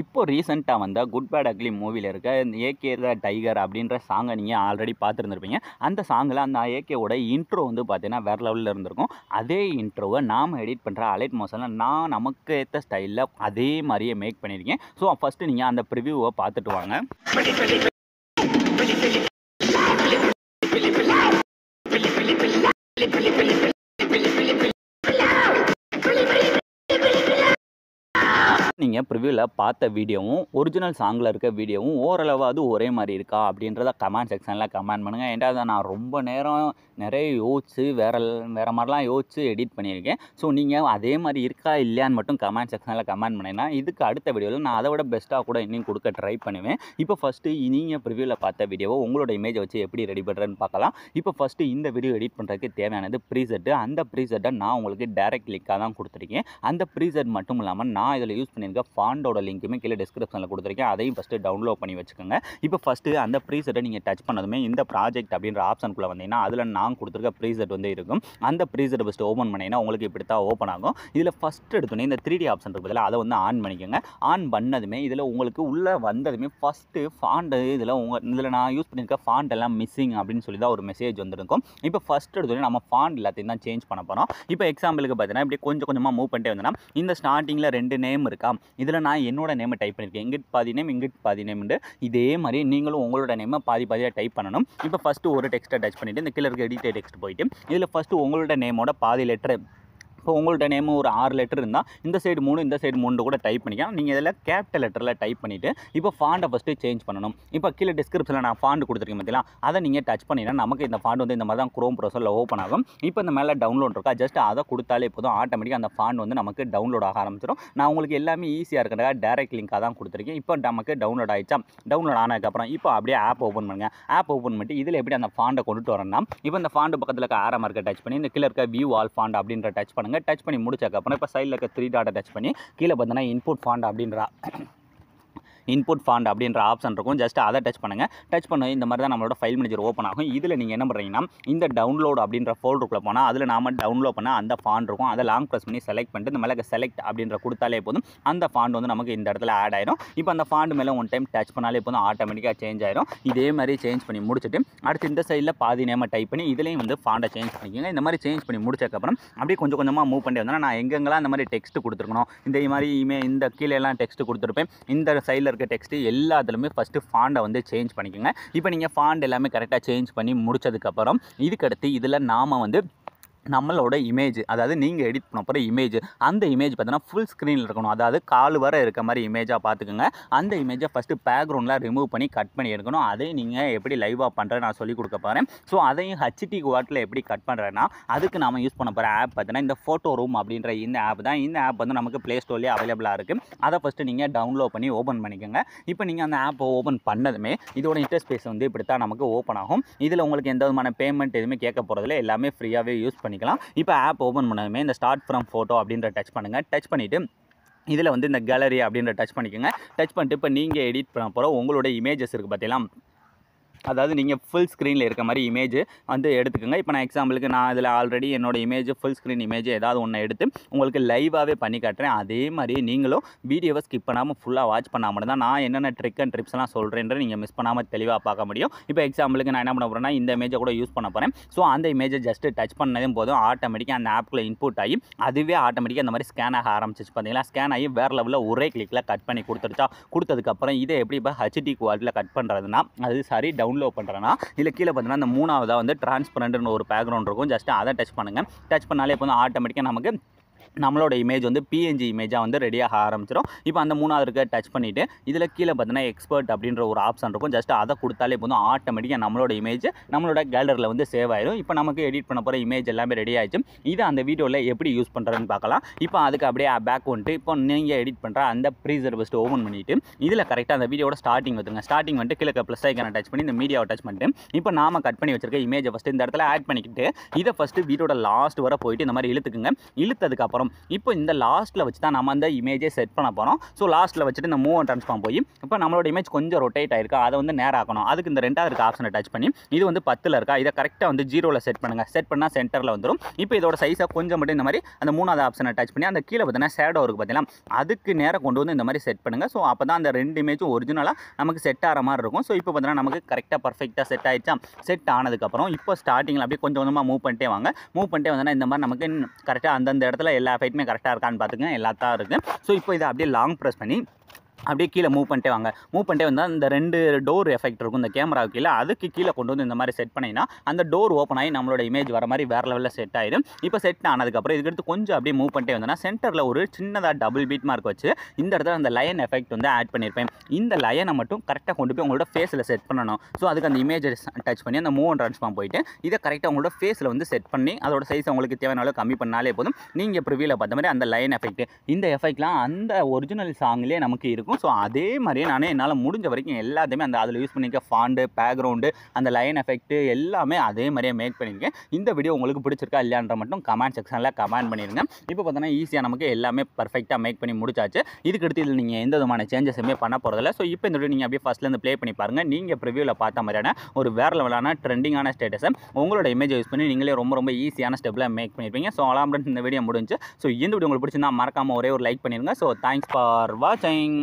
இப்போ ரீசெண்டா வந்த குட் பேட் அக்லி மூவில இருக்க ஏகே த டைகர் அப்படின்ற சாங்கை நீங்க ஆல்ரெடி பார்த்துருந்துருப்பீங்க. அந்த சாங்ல அந்த ஏகேவோட இன்ட்ரோ வந்து பார்த்தீங்கன்னா வேற லெவல்ல இருந்திருக்கும். அதே இன்ட்ரோவை நாம எடிட் பண்ற அலைட் மோஷன்ல நான் நமக்கு ஏத்த ஸ்டைல்ல அதே மாதிரியே மேக் பண்ணியிருக்கேன். ஸோ ஃபர்ஸ்ட் நீங்க அந்த ப்ரிவியூவை பார்த்துட்டு வாங்க. நீங்கள் ப்ரிவியூவில் பார்த்த வீடியோவும் ஒரிஜினல் சாங்கில் இருக்க வீடியோவும் ஓரளவாவது ஒரே மாதிரி இருக்கா அப்படின்றத கமெண்ட் செக்ஷனில் கமெண்ட் பண்ணுங்கள். ஏன்டா அதை நான் ரொம்ப நேரம் நிறைய யோசிச்சு வேறு மாதிரிலாம் யோசிச்சு எடிட் பண்ணியிருக்கேன். ஸோ நீங்கள் அதே மாதிரி இருக்கா இல்லையான்னு மட்டும் கமெண்ட் செக்ஷனில் கமெண்ட் பண்ணிங்கன்னா இதுக்கு அடுத்த வீடியோவில் நான் அதை விட பெஸ்ட்டாக கூட இன்னும் கொடுக்க ட்ரை பண்ணுவேன். இப்போ ஃபஸ்ட்டு நீங்கள் ப்ரிவியூவில் பார்த்த வீடியோவை உங்களோட இமேஜை வச்சு எப்படி ரெடி பண்ணுறேன்னு பார்க்கலாம். இப்போ ஃபஸ்ட்டு இந்த வீடியோ எடிட் பண்ணுறதுக்கு தேவையானது ப்ரீசெட்டு. அந்த ப்ரீசெட்டை நான் உங்களுக்கு டைரக்ட் லிங்காக தான் கொடுத்துருக்கேன். அந்த ப்ரீசெட் மட்டும் இல்லாமல் நான் இதில் யூஸ் பண்ணியிருக்க ஃபாண்டோட லிங்க்குமே கீழே டிஸ்கிரிப்ஷனில் கொடுத்துருக்கேன். அதையும் ஃபஸ்ட்டு டவுன்லோட் பண்ணி வச்சுக்கோங்க. இப்போ ஃபஸ்ட்டு அந்த ப்ரீசெட்டை நீங்கள் டச் பண்ணதுமே இந்த ப்ராஜெக்ட் அப்படின்ற ஆப்ஷனுக்குள்ளே வந்தீங்கன்னா அதில் நான் கொடுத்துருக்க ப்ரீசெட் வந்து இருக்கும். அந்த ப்ரீசெட்டை ஃபஸ்ட்டு ஓப்பன் பண்ணிங்கன்னா உங்களுக்கு இப்படி தான் ஓப்பன் ஆகும். இதில் ஃபஸ்ட்டு எடுத்தோன்னே இந்த 3D ஆப்ஷன் இருக்குது, அதை வந்து ஆன் பண்ணிக்கோங்க. ஆன் பண்ணதுமே இதில் உங்களுக்கு உள்ளே வந்ததுமே ஃபஸ்ட்டு ஃபாண்ட் இதில் நான் யூஸ் பண்ணியிருக்க ஃபாண்ட் எல்லாம் மிஸ்ஸிங் அப்படின்னு சொல்லி தான் ஒரு மெசேஜ் வந்துருக்கும். இப்போ ஃபஸ்ட்டு எடுத்தோன்னே நம்ம ஃபாண்ட் எல்லாத்தையும் தான் சேஞ்ச் பண்ண போகிறோம். இப்போ எக்ஸாம்பிளுக்கு பார்த்தீங்கன்னா இப்படி கொஞ்சம் கொஞ்சமாக மூவ் பண்ணிட்டே வந்தோம்னா இந்த ஸ்டார்டிங்கில் 2 நேம் இருக்கா, இதில் நான் என்னோட நேமை டைப் பண்ணியிருக்கேன். இங்கிட்டு பாதி நேம் இங்கிட்டு பாதி நேம்ண்டு இதே மாதிரி நீங்களும் உங்களோட நேமை பாதி பாதியாக டைப் பண்ணணும். இப்போ ஃபஸ்ட்டு ஒரு டெக்ஸ்ட்டை டச் பண்ணிவிட்டு இந்த கீழே இருக்க எடிட் டெக்ஸ்ட் போயிட்டு இதில் ஃபஸ்ட்டு உங்களோட நேமோட பாதி லெட்டர், இப்போ உங்கள்கிட்ட நேமு ஒரு 6 லெட்டர் இருந்தால் இந்த சைடு 3 இந்த சைடு 3 கூட டைப் பண்ணிக்கலாம். நீங்கள் இதில் கேபிட்டல் லெட்டரில் டைப் பண்ணிவிட்டு இப்போ ஃபாண்டை ஃபஸ்ட்டு சேஞ்ச் பண்ணணும். இப்போ கீழே டிஸ்கிரிப்ஷனில் நான் ஃபாண்ட் கொடுத்துருக்கேன் பார்த்தீங்களா, அதை நீங்கள் டச் பண்ணிங்கன்னா நமக்கு இந்த ஃபாண்ட் வந்து இந்த மாதிரி தான் குரோம் ப்ரௌசரில் ஓப்பன் ஆகும். இப்போ இந்த மேலே டவுன்லோட் இருக்கா, ஜஸ்ட் அதை கொடுத்தாலே போதும் ஆட்டோமேட்டிக்காக அந்த ஃபாண்ட் வந்து நமக்கு டவுன்லோட் ஆக ஆரம்பிச்சிடும். நான் உங்களுக்கு எல்லாமே ஈஸியாக இருக்கிறதுக்காக டைரக்ட் லிங்காக தான் கொடுத்துருக்கேன். இப்போ நமக்கு டவுன்லோட் ஆகிடுச்சா, டவுன்லோட் ஆனதுக்கப்புறம் இப்போ அப்படியே ஆப் ஓப்பன் பண்ணுங்கள். ஆப் ஓப்பன் பண்ணிட்டு இதில் எப்படி அந்த ஃபாண்டை கொண்டுட்டு வரேன்னா இப்போ இந்த ஃபாண்ட் பக்கத்தில் இருக்க ஆரோ மார்க்கை டச் பண்ணி இந்த கீழே இருக்க வியூ ஆல் ஃபாண்ட் அப்படின்ற டச் பண்ணுங்கள். டச் பண்ணி முடிச்ச அப்புறம் இப்போ சைடில் இருக்க 3 டாட்டை டச் பண்ணி கீழே பார்த்தீங்கன்னா இன்புட் ஃபாண்ட் அப்படின்ற ஆப்ஷன் இருக்கும். ஜஸ்ட் அதை டச் பண்ணுங்கள். டச் பண்ணி இந்த மாதிரி தான் நம்மளோட ஃபைல் மேனேஜர் ஓப்பன் ஆகும். இதில் நீங்கள் என்ன பண்ணுறீங்கன்னா இந்த டவுன்லோட் அப்படின்ற ஃபோல்டருக்குள்ளே போனால் அதில் நாம டவுன்லோட் பண்ண அந்த ஃபாண்ட் இருக்கும். அதை லாங் ப்ரெஸ் பண்ணி செலக்ட் பண்ணிட்டு இந்த மேலே செலக்ட் அப்படின்ற கொடுத்தாலே போதும் அந்த ஃபாண்ட் வந்து நமக்கு இந்த இடத்துல ஆட் ஆயிடும். இப்போ அந்த ஃபாண்ட் மேலே ஒன் டைம் டச் பண்ணாலே போதும் ஆட்டோமேட்டிக்காக சேஞ்ச் ஆயிடும். இதே மாதிரி சேஞ்ச் பண்ணி முடிச்சுட்டு அடுத்து இந்த சைடில் பாதி நேமை டைப் பண்ணி இதுலேயும் வந்து ஃபாண்டை சேஞ்ச் பண்ணிக்கோங்க. இந்த மாதிரி சேஞ்ச் பண்ணி முடிச்சதுக்கப்புறம் அப்படியே கொஞ்சம் கொஞ்சமாக மூவ் பண்ணி வந்தோன்னா நான் எங்கெங்கெல்லாம் இந்த மாதிரி டெக்ஸ்ட் கொடுத்துருக்கணும், இந்த மாதிரி இந்த கீழே எல்லாம் டெக்ஸ்ட் கொடுத்துருப்பேன். இந்த சைடில் இருக்க டெக்ஸ்ட் எல்லாத்துலேயுமே ஃபஸ்ட்டு ஃபாண்டை வந்து சேஞ்ச் பண்ணிக்கோங்க. இப்போ நீங்கள் ஃபாண்ட் எல்லாமே கரெக்டாக சேஞ்ச் பண்ணி முடிச்சதுக்கப்புறம் இதுக்கடுத்து இதில் நாம் வந்து நம்மளோட இமேஜ், அதாவது நீங்கள் எடிட் பண்ண போகிற இமேஜ், அந்த இமேஜ் பார்த்தீங்கன்னா ஃபுல் ஸ்க்ரீனில் இருக்கணும். அதாவது கால் வர இருக்க மாதிரி இமேஜாக பார்த்துக்குங்க. அந்த இமேஜை ஃபஸ்ட்டு பேக்ரவுண்டில் ரிமூவ் பண்ணி கட் பண்ணி எடுக்கணும். அதை நீங்கள் எப்படி லைவாக பண்ணுறது நான் சொல்லிக் கொடுக்க போகிறேன். ஸோ அதையும் ஹச்டி குவாட்டில் எப்படி கட் பண்ணுறேன்னா அதுக்கு நாம் யூஸ் பண்ண போகிற ஆப் பார்த்தீங்கன்னா இந்த ஃபோட்டோ ரூம் அப்படின்ற இந்த ஆப் தான். இந்த ஆப் வந்து நமக்கு ப்ளே ஸ்டோர்லேயே அவைலபிளாக இருக்குது. அதை ஃபஸ்ட்டு நீங்கள் டவுன்லோட் பண்ணி ஓப்பன் பண்ணிக்கோங்க. இப்போ நீங்கள் அந்த ஆப்பை ஓப்பன் பண்ணதுமே இதோட இன்டர்ஃபேஸ் வந்து இப்படி தான் நமக்கு ஓப்பன் ஆகும். இதில் உங்களுக்கு எந்த விதமான பேமெண்ட் எதுவுமே கேட்க போகிறதில்ல, எல்லாமே ஃப்ரீயாகவே யூஸ் பண்ணிக்கலாம். இப்போ ஆப் ஓப்பன் பண்ணதுமே இந்த ஸ்டார்ட் ஃப்ரம் ஃபோட்டோ அப்படின்ற டச் பண்ணுங்கள். டச் பண்ணிவிட்டு இதில் வந்து இந்த கேலரி அப்படின்ற டச் பண்ணிக்கோங்க. டச் பண்ணிட்டு இப்போ நீங்கள் எடிட் பண்ண போகிற உங்களோட இமேஜஸ் இருக்குது பார்த்தீங்களா, அதாவது நீங்கள் ஃபுல் ஸ்க்ரீனில் இருக்க மாதிரி இமேஜ் வந்து எடுத்துக்கோங்க. இப்போ நான் எக்ஸாம்பிளுக்கு நான் இதில் ஆல்ரெடி என்னோட இமேஜ் ஃபுல் ஸ்க்ரீன் இமேஜ் ஏதாவது ஒன்று எடுத்து உங்களுக்கு லைவாகவே பண்ணி காட்டுறேன். அதே மாதிரி நீங்களும் வீடியோவை ஸ்கிப் பண்ணாமல் ஃபுல்லாக வாட்ச் பண்ணாமல் தான் நான் என்னென்ன ட்ரிக் அண்ட் ட்ரிப்ஸ்லாம் சொல்கிறேன்ற நீங்கள் மிஸ் பண்ணாமல் தெளிவாக பார்க்க முடியும். இப்போ எக்ஸாம்பிளுக்கு நான் என்ன பண்ண போகிறேன்னா இந்த இமேஜை கூட யூஸ் பண்ண போகிறேன். ஸோ அந்த இமேஜை ஜஸ்ட்டு டச் பண்ணதும் போதும் ஆட்டோமேட்டிக்காக அந்த ஆப்புக்குள்ளே இன்புட் ஆகி அதுவே ஆட்டோமேட்டிக்காக அந்த மாதிரி ஸ்கேன் ஆக ஆரம்பிச்சிச்சு பார்த்தீங்களா. ஸ்கேன் ஆகி வேறு லெவலில் ஒரே கிளிக்கில் கட் பண்ணி கொடுத்ததுக்கப்புறம் இதை எப்படி இப்போ ஹச்டி குவாலிட்டியில் கட் பண்ணுறதுனா டவுன்லோட் பண்ணுறேன்னா இதில் கீழே பார்த்தீங்கன்னா இந்த மூணாவதாக வந்து டிரான்ஸ்பரண்ட்னு ஒரு பேக்ரவுண்ட் இருக்கும். ஜஸ்ட் அதை டச் பண்ணுங்கள். டச் பண்ணாலே இப்போ வந்து ஆட்டோமேட்டிக்காக நமக்கு நம்மளோட இமேஜ் வந்து பிஎன்ஜி இமேஜாக வந்து ரெடியாக ஆரம்பிச்சிடும். இப்போ அந்த மூணாவது இருக்க டச் பண்ணிவிட்டு இதில் கீழே பார்த்தீங்கன்னா எக்ஸ்பர்ட் அப்படின்ற ஒரு ஆப்ஷன் இருக்கும். ஜஸ்ட் அதை கொடுத்தாலே போதும் ஆட்டோமேட்டிக்காக நம்மளோட இமேஜ் நம்மளோட கேலரியில் வந்து சேவ் ஆயிடும். இப்போ நமக்கு எடிட் பண்ண போகிற இமேஜ் எல்லாமே ரெடி ஆகிடுச்சு. இதை அந்த வீடியோவில் எப்படி யூஸ் பண்ணுறதுன்னு பார்க்கலாம். இப்போ அதுக்கு அப்படியே பேக் வந்துட்டு இப்போ நீங்கள் எடிட் பண்ணுற அந்த ப்ரீசர் ஃபஸ்ட்டு ஓப்பன் பண்ணிவிட்டு இதில் கரெக்டாக அந்த வீடியோட ஸ்டார்டிங் வந்துருங்க. ஸ்டார்டிங் வந்துட்டு கீழே ப்ளஸ் ஐக்கான டச் பண்ணி இந்த மீடியாவை டச் பண்ணிட்டு இப்போ நாம கட் பண்ணி வச்சிருக்க இமேஜை ஃபஸ்ட்டு இந்த இடத்துல ஆட் பண்ணிக்கிட்டு இதை ஃபஸ்ட்டு வீடியோட லாஸ்ட் வர போயிட்டு இந்த மாதிரி இழுத்துக்குங்க. இழுத்ததுக்கப்புறம் வரும். இப்போ இந்த லாஸ்ட்டில் வச்சு தான் நம்ம அந்த இமேஜை செட் பண்ண போகிறோம். ஸோ லாஸ்ட்டில் வச்சுட்டு இந்த மூவ் அண்ட் ட்ரான்ஸ்ஃபார்ம் போய் இப்போ நம்மளோட இமேஜ் கொஞ்சம் ரொட்டேட் ஆயிருக்கா, அதை வந்து நேரம் ஆக்கணும். அதுக்கு இந்த 2வது இருக்க ஆப்ஷனை டச் பண்ணி இது வந்து 10ல் இருக்கா, இதை கரெக்டாக வந்து 0ல் செட் பண்ணுங்கள். செட் பண்ணால் சென்டரில் வந்துடும். இப்போ இதோட சைஸை கொஞ்சம் மட்டும் இந்த மாதிரி அந்த 3வது ஆப்ஷனை டச் பண்ணி அந்த கீழே பார்த்தீங்கன்னா ஷேடோ இருக்குது பார்த்தீங்கன்னா, அதுக்கு நேரம் கொண்டு வந்து இந்த மாதிரி செட் பண்ணுங்கள். ஸோ அப்போ தான் அந்த 2 இமேஜும் ஒரிஜினலாக நமக்கு செட் ஆகிற மாதிரி இருக்கும். ஸோ இப்போ பார்த்தீங்கன்னா நமக்கு கரெக்டாக பர்ஃபெக்டாக செட் ஆயிடுச்சா. செட் ஆனதுக்கப்புறம் இப்போ ஸ்டார்டிங்கில் அப்படியே கொஞ்சம் கொஞ்சமாக மூவ் பண்ணிட்டே வாங்க. மூவ் பண்ணிட்டே வந்தோன்னா இந்த மாதிரி நமக்கு கரெக்டாக அந்தந்த இடத்துல எல்லா எஃபெக்ட்டுமே கரெக்டாக இருக்கான்னு பார்த்துக்கங்க. எல்லாத்தான் இருக்குது. ஸோ இப்போ இதை அப்படியே லாங் ப்ரெஸ் பண்ணி அப்படியே கீழே மூவ் பண்ணிட்டே வாங்க. மூவ் பண்ணிட்டே வந்தால் இந்த 2 டோர் எஃபெக்ட் இருக்கும் இந்த கேமராவுக்கு கீழே, அதுக்கு கீழே கொண்டு வந்து இந்த மாதிரி செட் பண்ணிங்கன்னா அந்த டோர் ஓப்பன் ஆகி நம்மளோட இமேஜ் வர மாதிரி வேறு லெவலில் செட் ஆகிடும். இப்போ செட் ஆனதுக்கப்புறம் இதுக்கடுத்து கொஞ்சம் அப்படியே மூவ் பண்ணிட்டே வந்தோன்னா சென்டரில் ஒரு சின்னதாக டபுள் பீட் மார்க் வச்சு இந்த இடத்துல அந்த லயன் எஃபெக்ட் வந்து ஆட் பண்ணியிருப்பேன். இந்த லயனை மட்டும் கரெக்டாக கொண்டு போய் உங்களோட ஃபேஸில் செட் பண்ணணும். ஸோ அதுக்கு அந்த இமேஜை டச் பண்ணி அந்த மூவ் அண்ட் ட்ரான்ஸ்ஃபார்ம் போயிட்டு இதை கரெக்டாக உங்களோட ஃபேஸில் வந்து செட் பண்ணி அதோட சைஸ் உங்களுக்கு தேவையான அளவு கம்மி பண்ணாலே போதும். நீங்கள் ப்ரிவியூவில் பார்த்த மாதிரி அந்த லைன் எஃபெக்ட், இந்த எஃபெக்ட்லாம் அந்த ஒரிஜினல் சாங்லேயே நமக்கு இருக்கும். ஸோ அதே மாதிரியே நானே என்னால் முடிஞ்ச வரைக்கும் எல்லாத்தையுமே அந்த அதில் யூஸ் பண்ணிக்க ஃபாண்டு, பேக்ரவுண்டு, அந்த லைன் எஃபெக்ட் எல்லாமே அதே மாதிரியே மேக் பண்ணியிருக்கேன். இந்த வீடியோ உங்களுக்கு பிடிச்சிருக்கா இல்லையான்ற மட்டும் கமெண்ட் செக்ஷனில் கமெண்ட் பண்ணிடுங்க. இப்போ பார்த்தோன்னா ஈஸியாக நமக்கு எல்லாமே பர்ஃபெக்டாக மேக் பண்ணி முடிச்சாச்சு. இதுக்கு அடுத்து இதில் நீங்கள் எந்த விதமான சேஞ்சஸுமே பண்ண போகிறதில்ல. ஸோ இப்போ இந்த வீடியோ நீங்கள் அப்படியே ஃபஸ்ட்லேருந்து ப்ளே பண்ணி பாருங்கள். நீங்கள் ப்ரிவியூவில் பார்த்த மாதிரியான ஒரு வேறு லெவலான ட்ரெண்டிங்கான ஸ்டேட்டஸை உங்களோட இமேஜை யூஸ் பண்ணி நீங்களே ரொம்ப ரொம்ப ஈஸியான ஸ்டெப்பில் மேக் பண்ணியிருப்பீங்க. ஸோ அலாம் இந்த வீடியோ முடிஞ்சு. ஸோ இந்த வீடியோ உங்களுக்கு பிடிச்சிருந்தா மறக்காமல் ஒரே ஒரு லைக் பண்ணிடுங்க. ஸோ தேங்க்ஸ் ஃபார் வாட்சிங்.